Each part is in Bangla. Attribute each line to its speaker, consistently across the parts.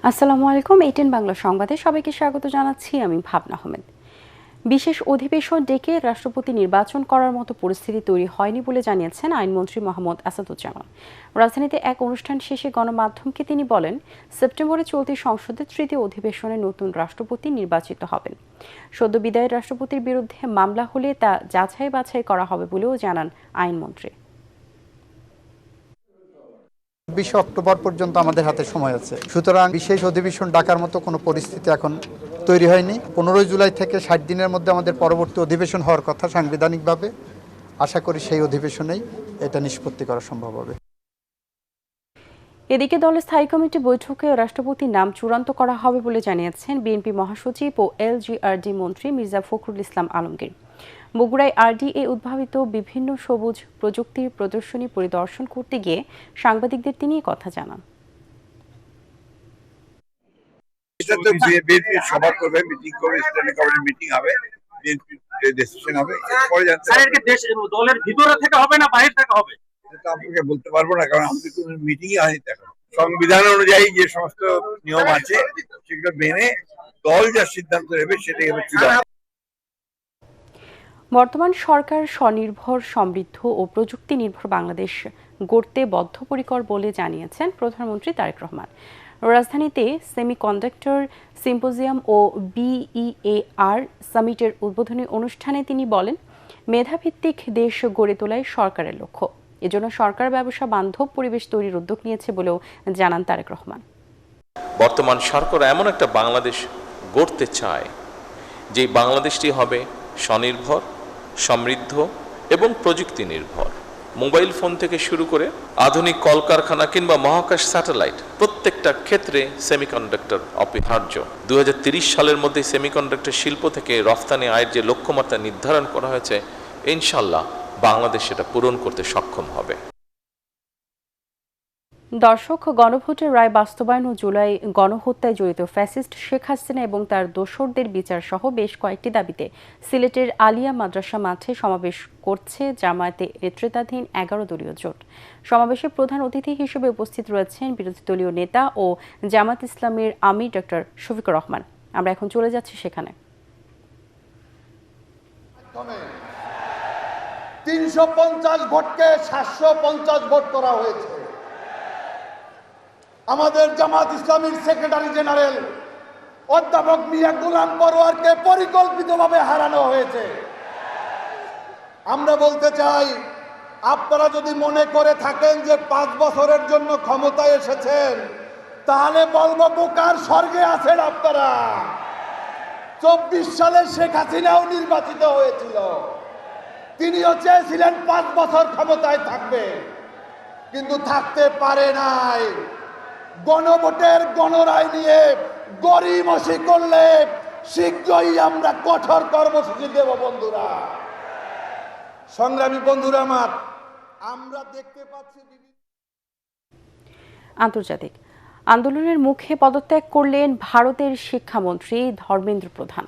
Speaker 1: আসসালামু আলাইকুম। এটিএন বাংলা সংবাদে সবাইকে স্বাগত জানাচ্ছি। আমি ভাবনা আহমেদ। বিশেষ অধিবেশন ডেকে রাষ্ট্রপতি নির্বাচন করার মতো পরিস্থিতি তৈরি হয়নি বলে জানিয়েছেন আইনমন্ত্রী মোহাম্মদ আসাদুজ্জামান। রাজধানীতে এক অনুষ্ঠান শেষে গণমাধ্যমকে তিনি বলেন, সেপ্টেম্বরে চলতি সংসদের তৃতীয় অধিবেশনে নতুন রাষ্ট্রপতি নির্বাচিত হবেন। সদ্য বিদায়ের রাষ্ট্রপতির বিরুদ্ধে মামলা হলে তা যাচাই বাছাই করা হবে বলেও জানান আইনমন্ত্রী।
Speaker 2: 20 অক্টোবর পর্যন্ত আমাদের হাতে সময় আছে, সুতরাং বিশেষ অধিবেশন ডাকার মতো কোনো পরিস্থিতি এখন তৈরি হয়নি। 15 জুলাই থেকে 60 দিনের মধ্যে আমাদের পরবর্তী অধিবেশন হওয়ার কথা সাংবিধানিকভাবে। আশা করি সেই অধিবেশনেই এটা নিষ্পত্তি করা সম্ভব হবে।
Speaker 1: এদিকে দলের স্থায়ী কমিটি বৈঠকে রাষ্ট্রপতির নাম চূড়ান্ত করা হবে বলে জানিয়েছেন বিএনপি মহাসচিব ও এলজিআরডি মন্ত্রী মির্জা ফখরুল ইসলাম আলমগীর। বগুড়ায় আরডিএ উদ্ভাবিত বিভিন্ন সবুজ প্রযুক্তির প্রদর্শনী পরিদর্শন করতে গিয়ে সাংবাদিকদের তিনি কথা জানান।
Speaker 3: দলের ভিতরে থেকে হবে না বাইরে থেকে হবে
Speaker 4: আপনাকে বলতে পারবো না, কারণ আমাদের কোনো মিটিংই হয়নি। এখন সংবিধান অনুযায়ী যে সমস্ত নিয়ম আছে সেগুলো মেনে দল যা সিদ্ধান্ত নেবে সেটাই হবে চূড়ান্ত।
Speaker 1: বর্তমান সরকার স্বনির্ভর, সমৃদ্ধ ও প্রযুক্তি নির্ভর বাংলাদেশ গড়তে বদ্ধপরিকর বলে জানিয়েছেন প্রধানমন্ত্রী তারেক রহমান। রাজধানীতে সেমিকন্ডাক্টর সিম্পোজিয়াম ও বিইএআর সামিটের উদ্বোধনী অনুষ্ঠানে তিনি বলেন, মেধাভিত্তিক দেশ গড়ে তোলাই সরকারের লক্ষ্য। এজন্য সরকার ব্যবসা বান্ধব পরিবেশ তৈরির উদ্যোগ নিয়েছে বলেও জানান তারেক রহমান।
Speaker 5: বর্তমান সরকার এমন একটা বাংলাদেশ গড়তে চায় যে বাংলাদেশটি হবে স্বনির্ভর, সমৃদ্ধ এবং প্রযুক্তি নির্ভর। মোবাইল ফোন থেকে শুরু করে আধুনিক কলকারখানা কিংবা মহাকাশ স্যাটেলাইট, প্রত্যেকটা ক্ষেত্রে সেমিকন্ডাক্টর অপরিহার্য। 2030 সালের মধ্যে সেমিকন্ডাক্টর শিল্প থেকে রফতানি আয়ের যে লক্ষ্যমাত্রা নির্ধারণ করা হয়েছে, ইনশাল্লাহ বাংলাদেশ সেটা পূরণ করতে সক্ষম হবে।
Speaker 1: দর্শক, গণভোটের রায় বাস্তবায়ন ও জুলাই গণহত্যায় জড়িত ফ্যাসিস্ট শেখ হাসিনা এবং তার দোসরদের বিচার সহ বেশ কয়েকটি দাবিতে সিলেটের আলিয়া মাদ্রাসা মাঠে সমাবেশ করছে জামায়াতে নেতৃত্বাধীন 11 দলীয় জোট। সমাবেশে প্রধান অতিথি হিসেবে উপস্থিত রয়েছেন বিরোধী দলীয় নেতা ও জামায়াত ইসলামের আমির ডক্টর শফিকুর রহমান। আমরা এখন চলে যাচ্ছি সেখানে।
Speaker 6: 350 ভোটকে 750 ভোট করা হয়েছে। আমাদের জামাত ইসলামীর সেক্রেটারি জেনারেল অধ্যাপক মিয়া গোলাম পরোয়ারকে পরিকল্পিতভাবে হারানো হয়েছে। আমরা বলতে চাই, আপনারা যদি মনে করে থাকেন যে 5 বছরের জন্য ক্ষমতায় এসেছেন, তাহলে বলবো বোকার স্বর্গে আছেন আপনারা। 24 সালে শেখ হাসিনাও নির্বাচিত হয়েছিল, তিনিও চেয়েছিলেন 5 বছর ক্ষমতায় থাকবে, কিন্তু থাকতে পারে নাই। গণভোটের গণরায় নিয়ে গড়িমসি করলে শীঘ্রই আমরা কঠোর কর্মসূচি দেব। বন্ধুরা, সংগ্রামী বন্ধুরা আমার, আমরা দেখতে পাচ্ছি
Speaker 1: আন্তর্জাতিক আন্দোলনের মুখে পদত্যাগ করলেন ভারতের শিক্ষামন্ত্রী ধর্মেন্দ্র প্রধান।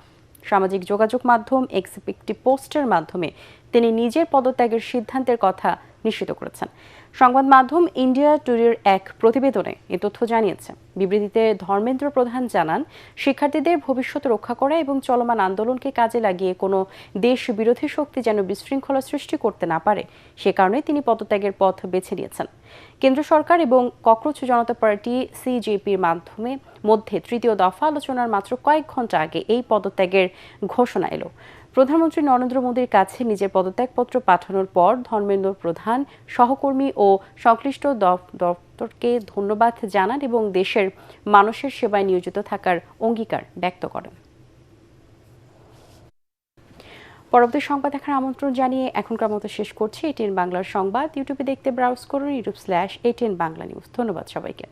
Speaker 1: সামাজিক যোগাযোগ মাধ্যম এক্স একটি পোস্টের মাধ্যমে তিনি নিজের পদত্যাগের সিদ্ধান্তের কথা নিশ্চিত করেছেন। সংবাদ মাধ্যম ইন্ডিয়া টুডের এক প্রতিবেদনে এ তথ্য জানিয়েছে। বিবৃতিতে ধর্মেন্দ্র প্রধান জানান, শিক্ষার্থীদের ভবিষ্যৎ রক্ষা করা এবং চলমান আন্দোলনকে কাজে লাগিয়ে কোনো দেশ বিরোধী শক্তি যেন বিশৃঙ্খলা সৃষ্টি করতে না পারে, সে কারণে তিনি পদত্যাগের পথ বেছে নিয়েছেন। কেন্দ্র সরকার এবং ককরোচ জনতা পার্টি সিজেপির মধ্যে তৃতীয় দফা আলোচনার মাত্র কয়েক ঘন্টা আগে এই পদত্যাগের ঘোষণা এলো। প্রধানমন্ত্রী নরেন্দ্র মোদীর কাছে নিজের পদত্যাগপত্র পাঠানোর পর ধর্মেন্দ্র প্রধান সহকর্মী ও সংশ্লিষ্ট দপ্তরকে ধন্যবাদ জানান এবং দেশের মানুষের সেবায় নিয়োজিত থাকার অঙ্গীকার ব্যক্ত করেন। পরবর্তী সংবাদ দেখার আমন্ত্রণ জানিয়ে এখনকার মতো শেষ করছি এটিএন বাংলার সংবাদ। ইউটিউবে দেখতে ব্রাউজ করুন youtube/ATN বাংলা নিউজ। ধন্যবাদ সবাইকে।